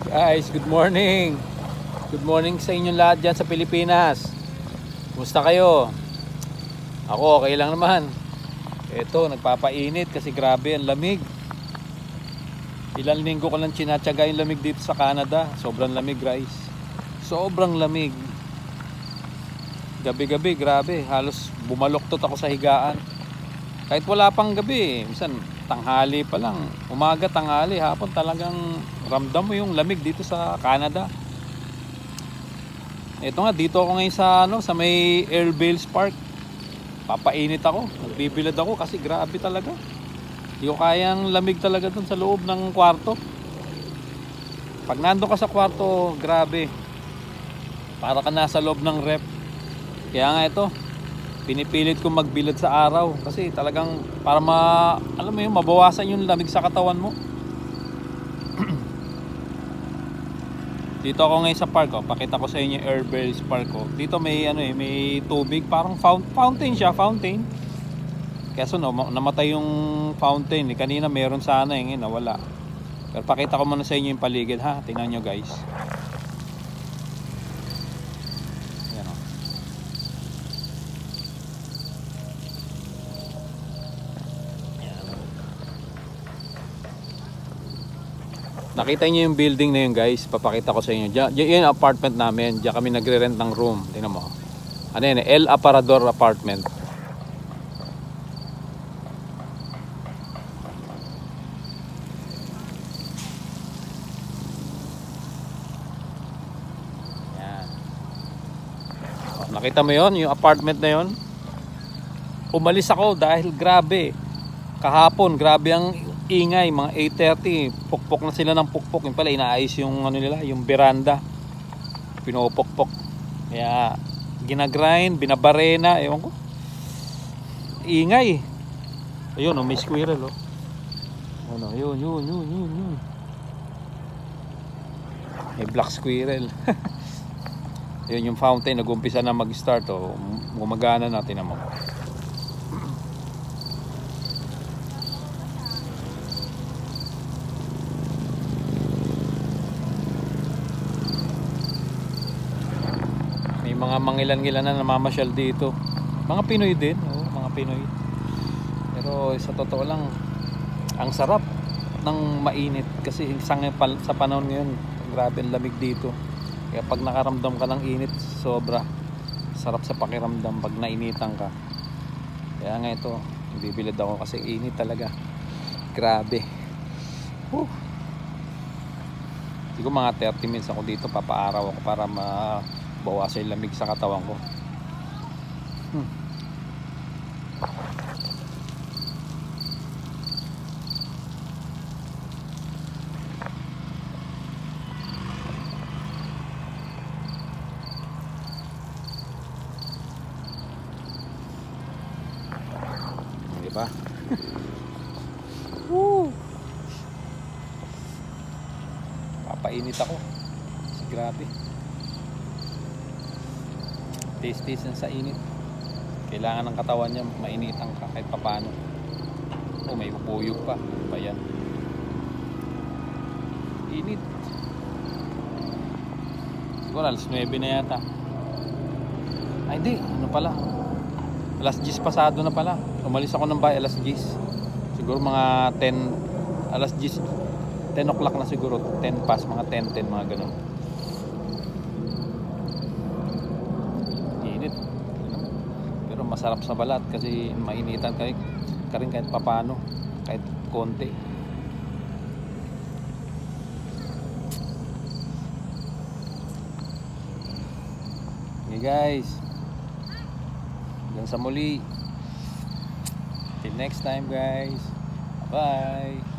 Guys, good morning. Good morning sa inyong lahat dyan sa Pilipinas. Kumusta kayo? Ako okay lang naman. Ito, nagpapainit kasi grabe ang lamig. Ilang linggo ko lang tsinatsaga yung lamig dito sa Canada. Sobrang lamig, guys. Sobrang lamig. Gabi-gabi, grabe. Halos bumaluktot ako sa higaan. Kahit wala pang gabi, minsan tanghali pa lang, umaga, tanghali, hapon, talagang ramdam mo yung lamig dito sa Canada. Ito nga, dito ako ngayon sa may Airbales Park. Papainit ako, nagbibilad ako kasi grabe talaga. Hindi ko kayang lamig talaga dun sa loob ng kwarto. Pag nando ka sa kwarto, grabe, para ka nasa loob ng ref. Kaya nga ito, pinipilit ko magbilad sa araw kasi talagang para alam mo yun, mabawasan yung lamig sa katawan mo. Dito ako ngayon sa park, pakita ko sa inyo Airbales Park ko. Dito may may tubig, parang fountain siya, fountain. Kaso namatay yung fountain. Kanina meron sana, ngayon nawala. Pero pakita ko muna sa inyo yung paligid, ha. Tingnan nyo, guys. Nakita niyo yung building na yun, guys. Papakita ko sa inyo. Diyan yung apartment namin. Diyan kami nagre-rent ng room. Tingnan mo. Ano yun? El Aparador Apartment. Yan. Nakita mo yun? Yung apartment na yun? Umalis ako dahil grabe. Kahapon, grabe ang ingay, mga 8:30, pukpok na sila ng pukpok. Yung pala, inaayos yung nila, yung veranda. Pinupukpok. Kaya ginagrind, binabarena, ewan ko. Ingay. Ayun, may squirrel, oh. Ano, yun. May black squirrel. Yun yung fountain, nag-umpisa na mag-start, oh. Gumagana natin naman. Mga mangilan-ngilan na namamasyal dito. Mga Pinoy din, mga Pinoy. Pero sa totoo lang, ang sarap ng mainit kasi sa panahon ngayon, grabe ang lamig dito. Kaya pag nakaramdam ka ng init, sobra sarap sa pakiramdam pag nainitan ka. Kaya nga ito, bibilad ako kasi init talaga. Grabe. Siguro mga 30 minutes ako dito, papaaraw ako para bawasan yung lamig sa katawan ko. Di ba? Papainit ako. Grabe. Taste sa init. Kailangan ng katawan niya mainitan ka kahit papano. May pupuyog pa. Ba yan? Init. Siguro alas 9 na yata. Ay di, ano pala, alas 10 pasado na pala. Umalis ako ng bahay alas 10. Siguro mga 10, alas 10 o'clock na siguro. 10 past, mga 10, mga ganun. Masarap sa balat kasi mainitan ka rin kahit papano, kahit konti. Okay guys, hanggang sa muli. Till next time guys, bye.